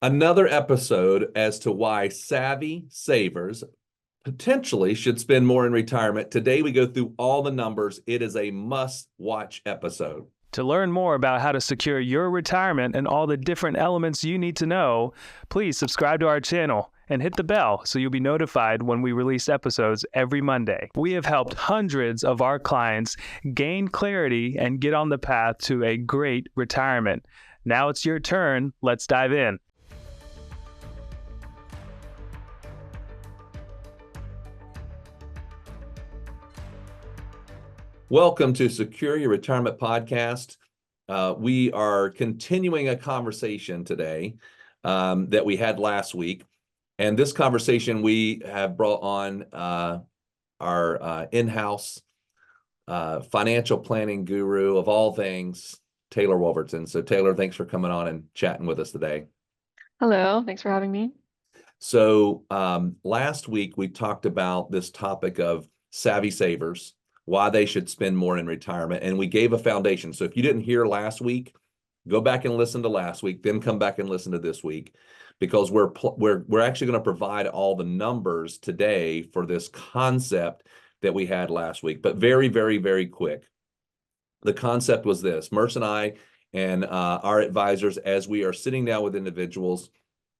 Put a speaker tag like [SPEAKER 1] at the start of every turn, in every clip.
[SPEAKER 1] Another episode as to why savvy savers potentially should spend more in retirement. Today, we go through all the numbers. It is a must-watch episode.
[SPEAKER 2] To learn more about how to secure your retirement and all the different elements you need to know, please subscribe to our channel and hit the bell so you'll be notified when we release episodes every Monday. We have helped hundreds of our clients gain clarity and get on the path to a great retirement. Now it's your turn. Let's dive in.
[SPEAKER 1] Welcome to Secure Your Retirement Podcast. We are continuing a conversation today that we had last week. And this conversation, we have brought on our in-house financial planning guru of all things, Taylor Wolverton. So Taylor, thanks for coming on and chatting with us today.
[SPEAKER 3] Hello, thanks for having me.
[SPEAKER 1] So last week, we talked about this topic of savvy savers, why they should spend more in retirement. And we gave a foundation. So if you didn't hear last week, go back and listen to last week, then come back and listen to this week, because we're actually going to provide all the numbers today for this concept that we had last week. But very, very, very quick. The concept was this: Merce and I and our advisors, as we are sitting down with individuals,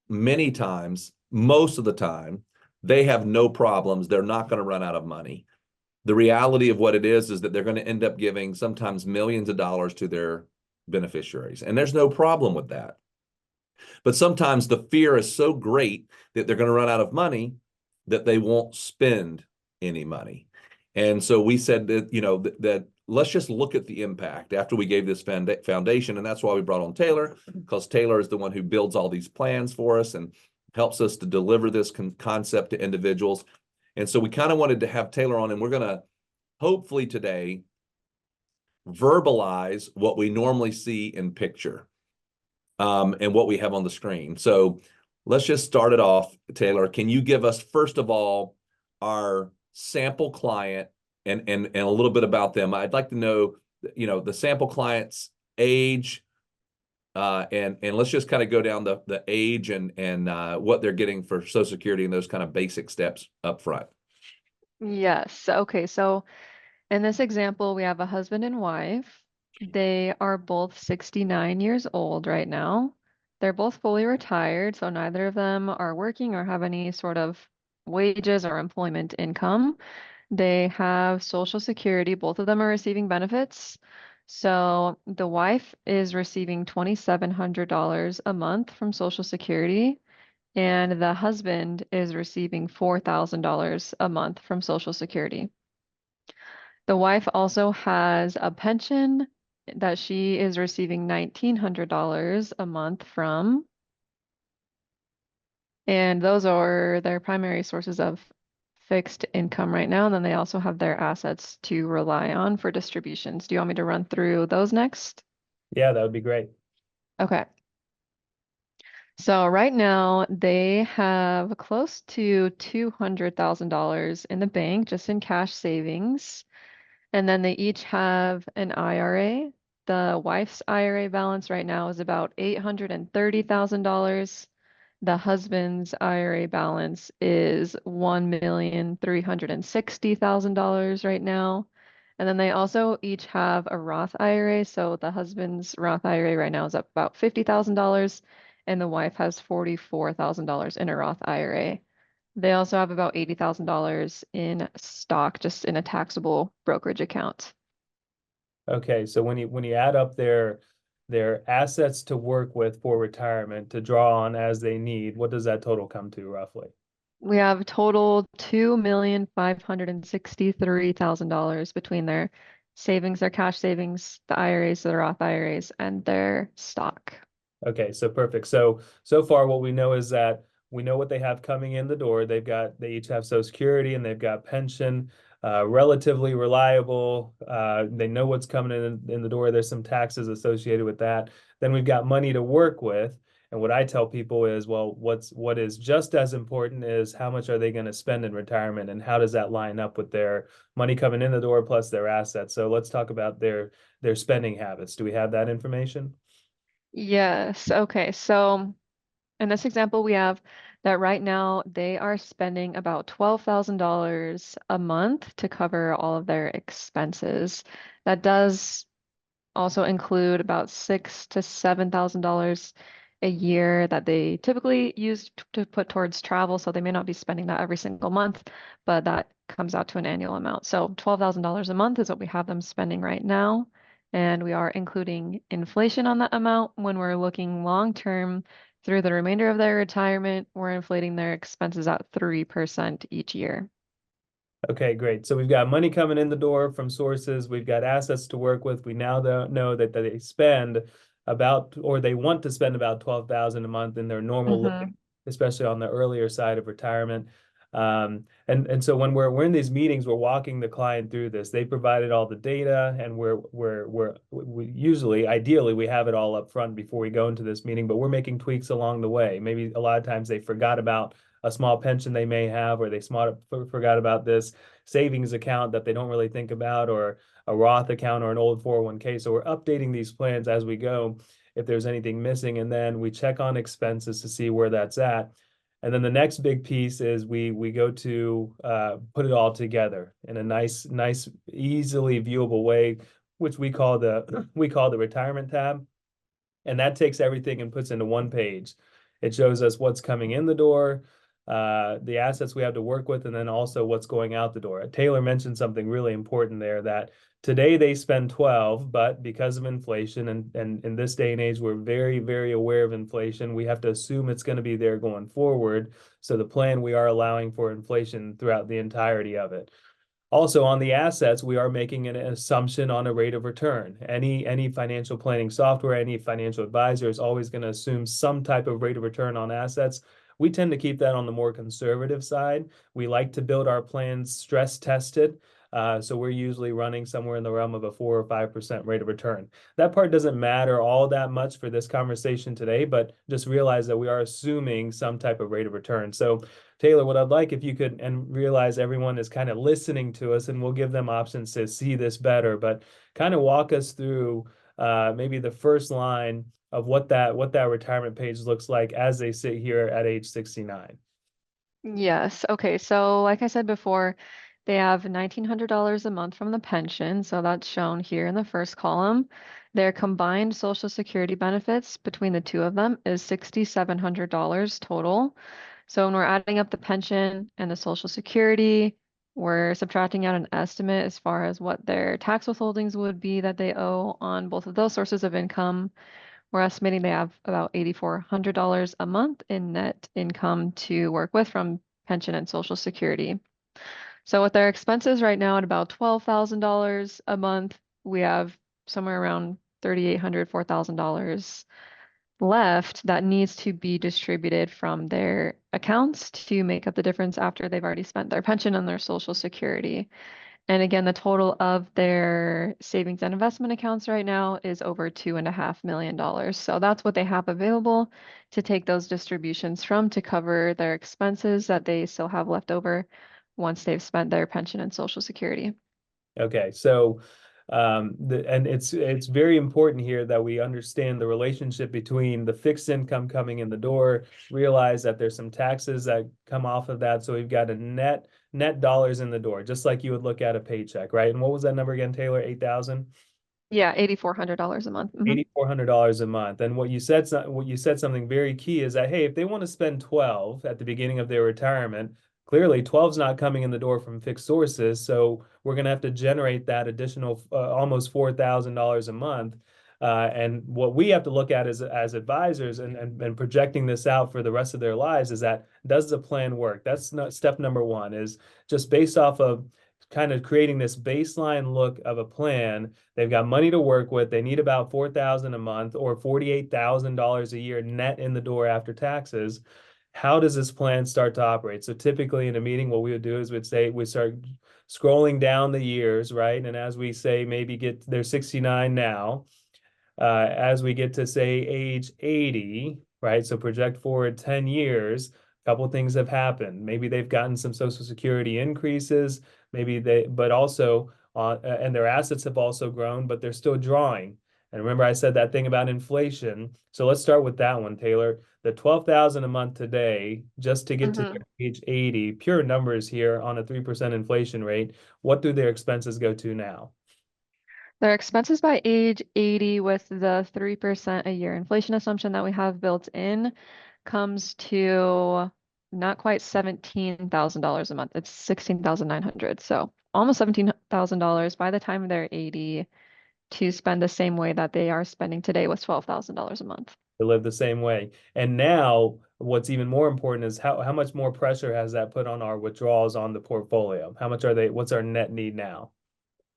[SPEAKER 1] many times, most of the time, they have no problems. They're not going to run out of money. The reality of what it is that they're going to end up giving sometimes millions of dollars to their beneficiaries. And there's no problem with that. But sometimes the fear is so great that they're going to run out of money that they won't spend any money. And so we said that, that let's just look at the impact after we gave this foundation. And that's why we brought on Taylor, because Taylor is the one who builds all these plans for us and helps us to deliver this concept to individuals. And so we kind of wanted to have Taylor on, and we're going to hopefully today verbalize what we normally see in picture and what we have on the screen. So let's just start it off. Taylor, can you give us, first of all, our sample client and a little bit about them? I'd like to know, the sample client's age, and let's just kind of go down the age and what they're getting for Social Security and those kind of basic steps up front.
[SPEAKER 3] Yes. Okay. So in this example, we have a husband and wife. They are both 69 years old right now. They're both fully retired, so neither of them are working or have any sort of wages or employment income. They have Social Security. Both of them are receiving benefits. So the wife is receiving $2,700 a month from Social Security, and the husband is receiving $4,000 a month from Social Security. The wife also has a pension that she is receiving $1,900 a month from, and those are their primary sources of fixed income right now. And then they also have their assets to rely on for distributions. Do you want me to run through those next?
[SPEAKER 2] Yeah, that would be great.
[SPEAKER 3] Okay. So right now they have close to $200,000 in the bank, just in cash savings. And then they each have an IRA. The wife's IRA balance right now is about $830,000. The husband's IRA balance is $1,360,000 right now. And then they also each have a Roth IRA. So the husband's Roth IRA right now is up about $50,000, and the wife has $44,000 in a Roth IRA. They also have about $80,000 in stock, just in a taxable brokerage account.
[SPEAKER 2] Okay, so when you add up their assets to work with for retirement to draw on as they need, what does that total come to roughly?
[SPEAKER 3] We have total $2,563,000 between their savings, their cash savings, the IRAs, the Roth IRAs, and their stock.
[SPEAKER 2] Okay, so perfect. So far what we know is that we know what they have coming in the door. They each have Social Security and they've got pension, relatively reliable. They know what's coming in the door. There's some taxes associated with that. Then we've got money to work with. And what I tell people is, well, what is just as important is how much are they going to spend in retirement, and how does that line up with their money coming in the door plus their assets? So let's talk about their spending habits. Do we have that information?
[SPEAKER 3] Yes. Okay. So In this example, we have that right now they are spending about $12,000 a month to cover all of their expenses. That does also include about $6,000 to $7,000 a year that they typically use to put towards travel. So they may not be spending that every single month, but that comes out to an annual amount. So $12,000 a month is what we have them spending right now. And we are including inflation on that amount when we're looking long term through the remainder of their retirement. We're inflating their expenses at 3% each year.
[SPEAKER 2] Okay, great. So we've got money coming in the door from sources. We've got assets to work with. We now know that they spend about, or they want to spend about 12,000 a month in their normal living, especially on the earlier side of retirement. And so when we're in these meetings, we're walking the client through this. They provided all the data, and we usually, ideally, we have it all up front before we go into this meeting, but we're making tweaks along the way. Maybe a lot of times they forgot about a small pension they may have, or they forgot about this savings account that they don't really think about, or a Roth account or an old 401k. So we're updating these plans as we go if there's anything missing, and then we check on expenses to see where that's at. And then the next big piece is we go to put it all together in a nice, easily viewable way, which we call the retirement tab. And that takes everything and puts into one page. It shows us what's coming in the door, the assets we have to work with, and then also what's going out the door. Taylor mentioned something really important there, that today they spend 12, but because of inflation, and in this day and age, we're very, very aware of inflation. We have to assume it's going to be there going forward. So the plan, we are allowing for inflation throughout the entirety of it. Also, on the assets, we are making an assumption on a rate of return. Any financial planning software, any financial advisor is always going to assume some type of rate of return on assets. We tend to keep that on the more conservative side. We like to build our plans stress tested. So we're usually running somewhere in the realm of a 4 or 5% rate of return. That part doesn't matter all that much for this conversation today, but just realize that we are assuming some type of rate of return. So Taylor, what I'd like if you could, and realize everyone is kind of listening to us, and we'll give them options to see this better, but kind of walk us through maybe the first line of what that retirement page looks like as they sit here at age 69.
[SPEAKER 3] Yes. Okay. So like I said before, they have $1,900 a month from the pension. So that's shown here in the first column. Their combined Social Security benefits between the two of them is $6,700 total. So when we're adding up the pension and the Social Security, we're subtracting out an estimate as far as what their tax withholdings would be that they owe on both of those sources of income. We're estimating they have about $8,400 a month in net income to work with from pension and Social Security. So with their expenses right now at about $12,000 a month, we have somewhere around $3,800, $4,000 left that needs to be distributed from their accounts to make up the difference after they've already spent their pension and their Social Security. And again, the total of their savings and investment accounts right now is over $2.5 million. So that's what they have available to take those distributions from to cover their expenses that they still have left over once they've spent their pension and Social Security.
[SPEAKER 2] Okay, so and it's very important here that we understand the relationship between the fixed income coming in the door, realize that there's some taxes that come off of that. So we've got a net dollars in the door, just like you would look at a paycheck, right? And what was that number again, Taylor? 8,000?
[SPEAKER 3] Yeah, $8,400 a month.
[SPEAKER 2] $8,400 a month. And what you said something very key is that, hey, if they want to spend 12 at the beginning of their retirement, clearly 12's not coming in the door from fixed sources. So we're going to have to generate that additional almost $4,000 a month. And what we have to look at as advisors and projecting this out for the rest of their lives is that, does the plan work? That's not step number one, is just based off of kind of creating this baseline look of a plan. They've got money to work with. They need about $4,000 a month or $48,000 a year net in the door after taxes. How does this plan start to operate? So typically in a meeting, what we would do is we'd start scrolling down the years, right? And as we say, maybe they're 69 now. As we get to say age 80, right? So project forward 10 years, a couple of things have happened. Maybe they've gotten some Social Security increases, but also, and their assets have also grown, but they're still drawing. And remember, I said that thing about inflation. So let's start with that one, Taylor. The 12,000 a month today, just to get to
[SPEAKER 3] Mhm.
[SPEAKER 2] their age 80, pure numbers here on a 3% inflation rate. What do their expenses go to now?
[SPEAKER 3] Their expenses by age 80 with the 3% a year inflation assumption that we have built in comes to not quite $17,000 a month. It's 16,900. So almost $17,000 by the time they're 80 to spend the same way that they are spending today with $12,000 a month.
[SPEAKER 2] To live the same way. And now what's even more important is how much more pressure has that put on our withdrawals on the portfolio? How much are they, what's our net need now?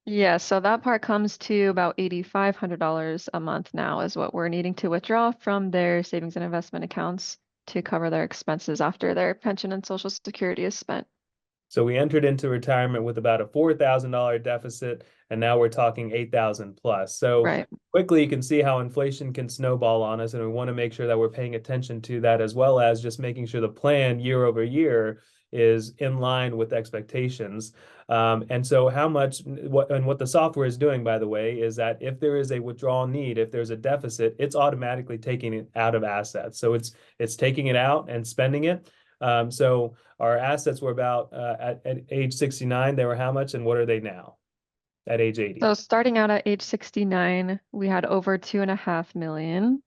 [SPEAKER 3] Yeah, so that part comes to about $8,500 a month now is what we're needing to withdraw from their savings and investment accounts to cover their expenses after their pension and social security is spent.
[SPEAKER 2] So we entered into retirement with about a $4,000 deficit, and now we're talking 8,000 plus. So
[SPEAKER 3] Right.
[SPEAKER 2] quickly you can see how inflation can snowball on us, and we want to make sure that we're paying attention to that, as well as just making sure the plan year over year is in line with expectations. And so how much, what the software is doing, by the way, is that if there is a withdrawal need, if there's a deficit, it's automatically taking it out of assets. So it's taking it out and spending it. So our assets were about at age 69, they were how much, and what are they now at age 80?
[SPEAKER 3] So starting out at age 69, we had over 2.5 million.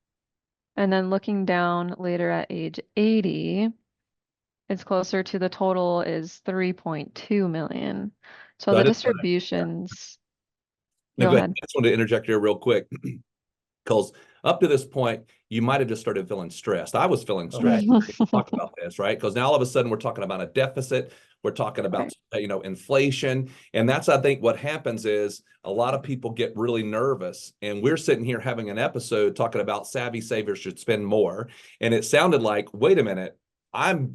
[SPEAKER 3] And then looking down later at age 80, it's closer to the total is 3.2 million. So
[SPEAKER 1] So I
[SPEAKER 3] the
[SPEAKER 1] just
[SPEAKER 3] distributions,
[SPEAKER 1] no,
[SPEAKER 3] go
[SPEAKER 1] go ahead.
[SPEAKER 3] ahead.
[SPEAKER 1] I just wanted to interject here real quick. Because up to this point, you might have just started feeling stressed. I was feeling stressed. Talk about this, right? Because now all of a sudden we're talking about a deficit. We're talking about,
[SPEAKER 3] Right.
[SPEAKER 1] inflation. And that's, I think, what happens is a lot of people get really nervous. And we're sitting here having an episode talking about savvy savers should spend more. And it sounded like, wait a minute, I am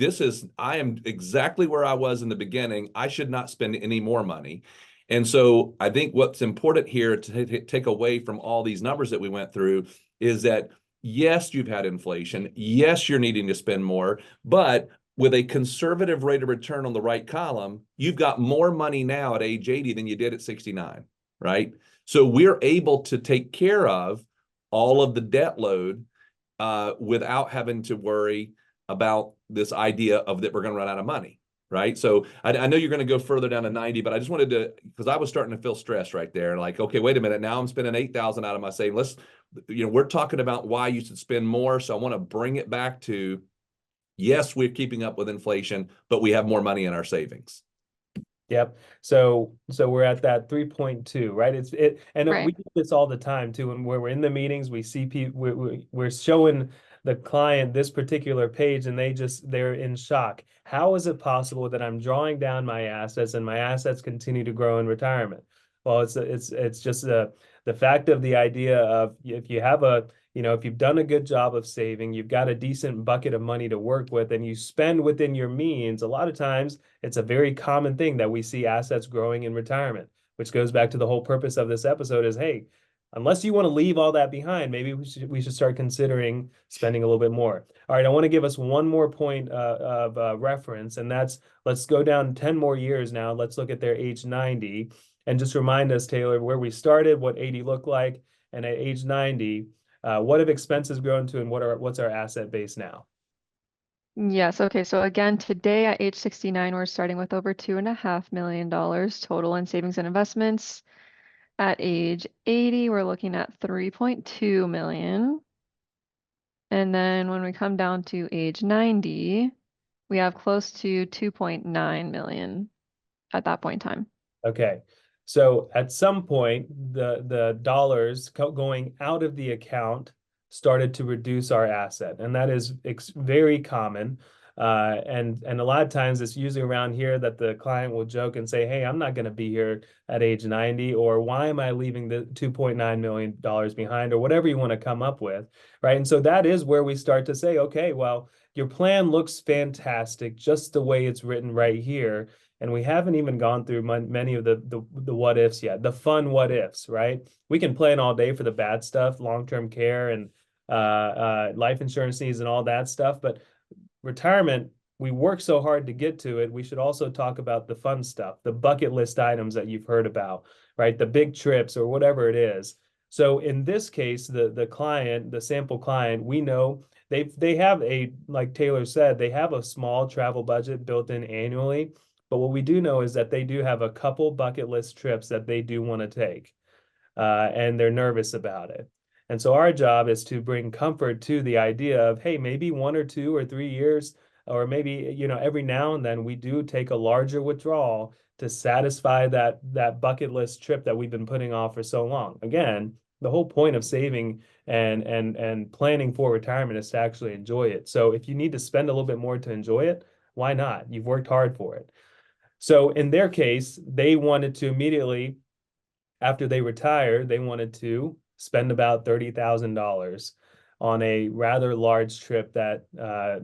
[SPEAKER 1] exactly where I was in the beginning. I should not spend any more money. And so I think what's important here to take away from all these numbers that we went through is that, yes, you've had inflation. Yes, you're needing to spend more, but with a conservative rate of return on the right column, you've got more money now at age 80 than you did at 69, right? So we're able to take care of all of the debt load without having to worry about this idea of that we're going to run out of money. Right. So I know you're going to go further down to 90, but I just wanted to, because I was starting to feel stressed right there. Like, okay, wait a minute. Now I'm spending 8,000 out of my savings. We're talking about why you should spend more. So I want to bring it back to, yes, we're keeping up with inflation, but we have more money in our savings.
[SPEAKER 2] Yep. So we're at that 3.2, right? And
[SPEAKER 3] Right.
[SPEAKER 2] we do this all the time too. And where we're in the meetings, we see people, we're showing the client this particular page, and they're in shock. How is it possible that I'm drawing down my assets and my assets continue to grow in retirement? Well, it's just the fact of the idea of if you have if you've done a good job of saving, you've got a decent bucket of money to work with, and you spend within your means, a lot of times it's a very common thing that we see assets growing in retirement, which goes back to the whole purpose of this episode is, hey, unless you want to leave all that behind, maybe we should start considering spending a little bit more. All right, I want to give us one more point of reference, and that's let's go down 10 more years now. Let's look at their age 90 and just remind us, Taylor, where we started, what 80 looked like, and at age 90, what have expenses grown to, and what's our asset base now?
[SPEAKER 3] Yes. Okay. So again, today at age 69, we're starting with over $2.5 million total in savings and investments. At age 80, we're looking at 3.2 million. And then when we come down to age 90, we have close to 2.9 million at that point in time.
[SPEAKER 2] Okay. So at some point, the dollars going out of the account started to reduce our asset, and that is very common. And a lot of times it's usually around here that the client will joke and say, "Hey, I'm not going to be here at age 90," or "Why am I leaving the $2.9 million behind?" or whatever you want to come up with, right? And so that is where we start to say, "Okay, well, your plan looks fantastic, just the way it's written right here." And we haven't even gone through many of the what ifs yet, the fun what ifs, right? We can plan all day for the bad stuff, long-term care and life insurance needs and all that stuff. But retirement, we work so hard to get to it. We should also talk about the fun stuff, the bucket list items that you've heard about, right? The big trips or whatever it is. So in this case, the client, the sample client, we know they have a, like Taylor said, they have a small travel budget built in annually. But what we do know is that they do have a couple bucket list trips that they do want to take, and they're nervous about it. And so our job is to bring comfort to the idea of, hey, maybe 1 or 2 or 3 years, or maybe, every now and then we do take a larger withdrawal to satisfy that bucket list trip that we've been putting off for so long. Again, the whole point of saving and planning for retirement is to actually enjoy it. So if you need to spend a little bit more to enjoy it, why not? You've worked hard for it. So in their case, they wanted to immediately, after they retired, they wanted to spend about $30,000 on a rather large trip that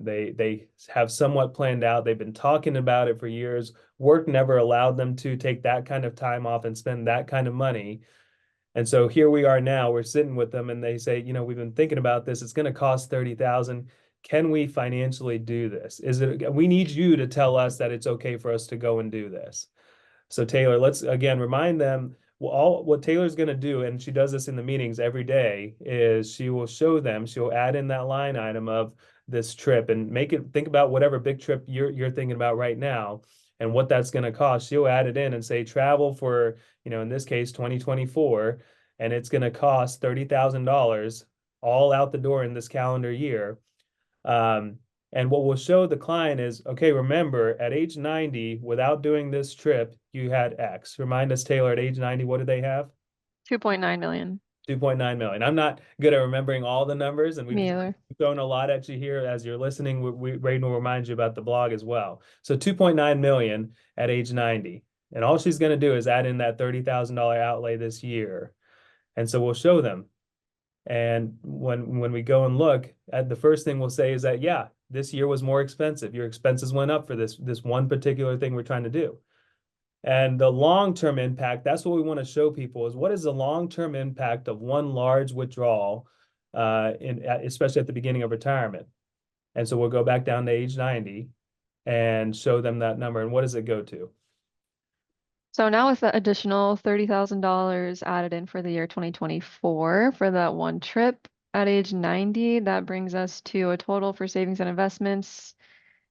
[SPEAKER 2] they have somewhat planned out. They've been talking about it for years. Work never allowed them to take that kind of time off and spend that kind of money. And so here we are now, we're sitting with them and they say, we've been thinking about this. It's going to cost 30,000. Can we financially do this? We need you to tell us that it's okay for us to go and do this. So Taylor, let's again remind them what Taylor's going to do, and she does this in the meetings every day, is she will show them, she'll add in that line item of this trip and make it, think about whatever big trip you're thinking about right now and what that's going to cost. She'll add it in and say travel for, in this case, 2024, and it's going to cost $30,000 all out the door in this calendar year. And what we'll show the client is, okay, remember at age 90, without doing this trip, you had X. Remind us, Taylor, at age 90, what do they have?
[SPEAKER 3] 2.9 million.
[SPEAKER 2] 2.9 million. I'm not good at remembering all the numbers, and we've
[SPEAKER 3] Me either.
[SPEAKER 2] thrown a lot at you here as you're listening. Raiden will remind you about the blog as well. So 2.9 million at age 90. And all she's going to do is add in that $30,000 outlay this year. And so we'll show them. And when we go and look at, the first thing we'll say is that, yeah, this year was more expensive. Your expenses went up for this one particular thing we're trying to do. And the long-term impact, that's what we want to show people, is what is the long-term impact of one large withdrawal, especially at the beginning of retirement. And so we'll go back down to age 90 and show them that number. And what does it go to?
[SPEAKER 3] So now with the additional $30,000 added in for the year 2024 for that one trip at age 90, that brings us to a total for savings and investments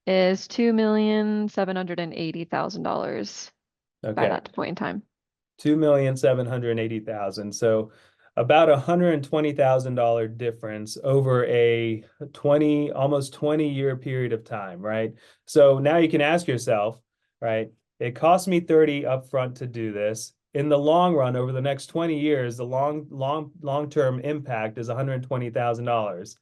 [SPEAKER 3] is $2,780,000 by
[SPEAKER 2] Okay,
[SPEAKER 3] that point in time.
[SPEAKER 2] 2,780,000. So about $120,000 difference over a almost 20-year period of time, right? So now you can ask yourself, right? It cost me 30 upfront to do this. In the long run, over the next 20 years, the long-term impact is $120,000.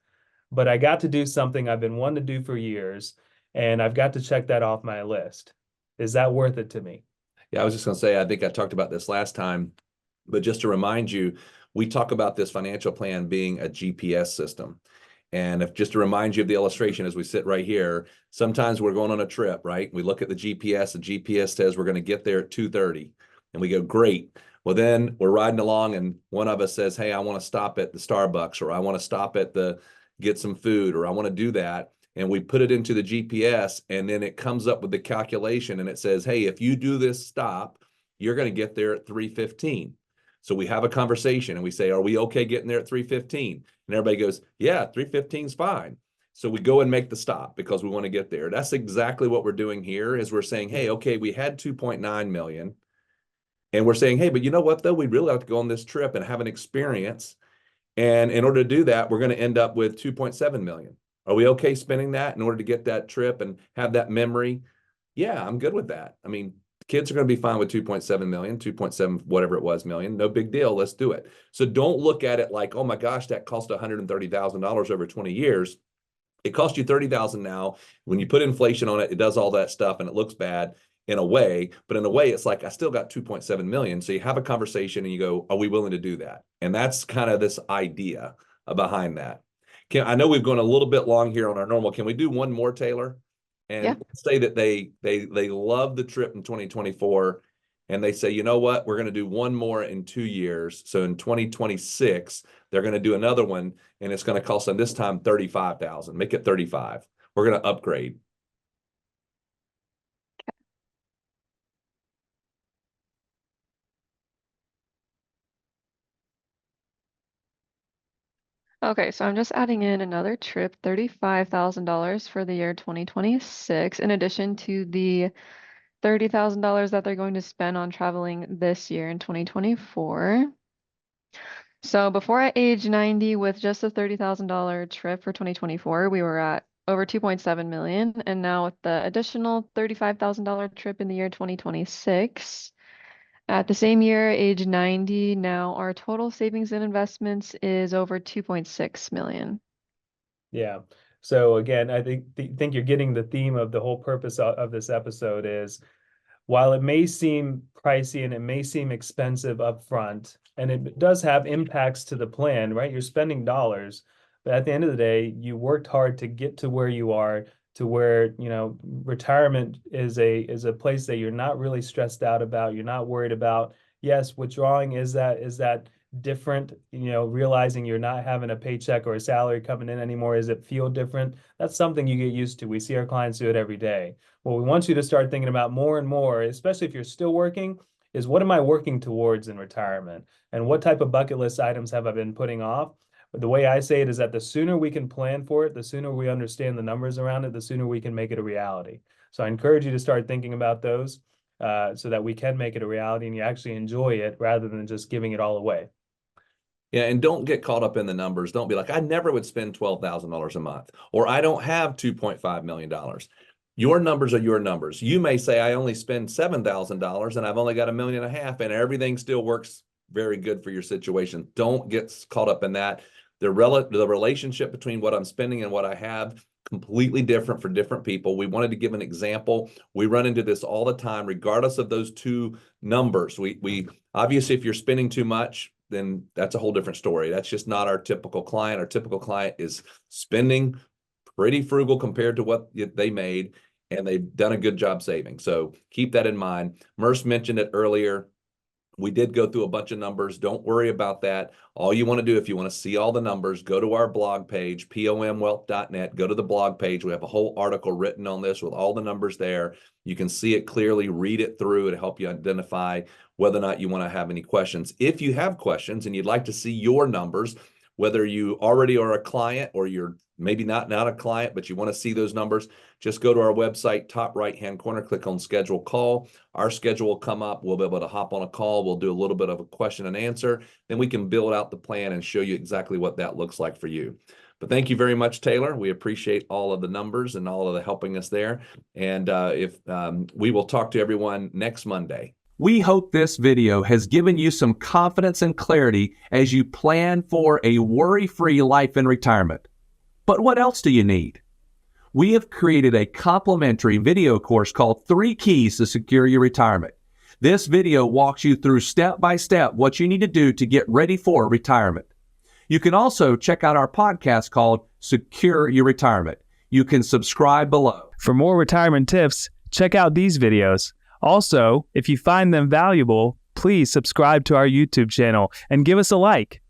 [SPEAKER 2] But I got to do something I've been wanting to do for years, and I've got to check that off my list. Is that worth it to me?
[SPEAKER 1] Yeah, I was just going to say, I think I talked about this last time, but just to remind you, we talk about this financial plan being a GPS system. And if just to remind you of the illustration as we sit right here, sometimes we're going on a trip, right? We look at the GPS says we're going to get there at 2:30 and we go, great. Well, then we're riding along and one of us says, hey, I want to stop at the Starbucks, or I want to stop at get some food, or I want to do that. And we put it into the GPS and then it comes up with the calculation and it says, hey, if you do this stop, you're going to get there at 3:15. So we have a conversation and we say, are we okay getting there at 3:15? And everybody goes, yeah, 3:15 is fine. So we go and make the stop because we want to get there. That's exactly what we're doing here, is we're saying, hey, okay, we had 2.9 million. And we're saying, hey, but you know what, though? We'd really like to go on this trip and have an experience. And in order to do that, we're going to end up with 2.7 million. Are we okay spending that in order to get that trip and have that memory? Yeah, I'm good with that. I mean, kids are going to be fine with 2.7 million, 2.7, whatever it was million. No big deal. Let's do it. So don't look at it like, oh my gosh, that cost $130,000 over 20 years. It cost you 30,000 now. When you put inflation on it, it does all that stuff and it looks bad in a way, but in a way it's like, I still got 2.7 million. So you have a conversation and you go, are we willing to do that? And that's kind of this idea behind that. I know we've gone a little bit long here on our normal. Can we do one more, Taylor? And
[SPEAKER 3] Yeah.
[SPEAKER 1] say that they love the trip in 2024 and they say, you know what, we're going to do one more in 2 years. So in 2026, they're going to do another one and it's going to cost them this time 35,000. Make it 35. We're going to upgrade.
[SPEAKER 3] Okay, so I'm just adding in another trip, $35,000 for the year 2026, in addition to the $30,000 that they're going to spend on traveling this year in 2024. So before at age 90, with just a $30,000 trip for 2024, we were at over 2.7 million. And now with the additional $35,000 trip in the year 2026, at the same year, age 90, now our total savings and investments is over 2.6 million.
[SPEAKER 2] Yeah. So again, I think you're getting the theme of the whole purpose of this episode is, while it may seem pricey and it may seem expensive upfront, and it does have impacts to the plan, right? You're spending dollars, but at the end of the day, you worked hard to get to where you are, to where, retirement is a place that you're not really stressed out about. You're not worried about. Yes, withdrawing is that different, realizing you're not having a paycheck or a salary coming in anymore. Does it feel different? That's something you get used to. We see our clients do it every day. What we want you to start thinking about more and more, especially if you're still working, is what am I working towards in retirement? And what type of bucket list items have I been putting off? But the way I say it is that the sooner we can plan for it, the sooner we understand the numbers around it, the sooner we can make it a reality. So I encourage you to start thinking about those so that we can make it a reality and you actually enjoy it rather than just giving it all away.
[SPEAKER 1] Yeah, and don't get caught up in the numbers. Don't be like, I never would spend $12,000 a month, or I don't have $2.5 million. Your numbers are your numbers. You may say, I only spend $7,000 and I've only got $1.5 million, and everything still works very good for your situation. Don't get caught up in that. The relationship between what I'm spending and what I have, completely different for different people. We wanted to give an example. We run into this all the time, regardless of those two numbers. We obviously, if you're spending too much, then that's a whole different story. That's just not our typical client. Our typical client is spending pretty frugal compared to what they made, and they've done a good job saving. So keep that in mind. Merce mentioned it earlier. We did go through a bunch of numbers. Don't worry about that. All you want to do, if you want to see all the numbers, go to our blog page, pomwealth.net. Go to the blog page. We have a whole article written on this with all the numbers there. You can see it clearly, read it through. It'll help you identify whether or not you want to have any questions. If you have questions and you'd like to see your numbers, whether you already are a client or you're maybe not a client, but you want to see those numbers, just go to our website, top right-hand corner, click on schedule call. Our schedule will come up. We'll be able to hop on a call. We'll do a little bit of a question and answer. Then we can build out the plan and show you exactly what that looks like for you. But thank you very much, Taylor. We appreciate all of the numbers and all of the helping us there. And we will talk to everyone next Monday.
[SPEAKER 4] We hope this video has given you some confidence and clarity as you plan for a worry-free life in retirement. But what else do you need? We have created a complimentary video course called 3 Keys to Secure Your Retirement. This video walks you through step-by-step what you need to do to get ready for retirement. You can also check out our podcast called Secure Your Retirement. You can subscribe below.
[SPEAKER 5] For more retirement tips, check out these videos. Also, if you find them valuable, please subscribe to our YouTube channel and give us a like.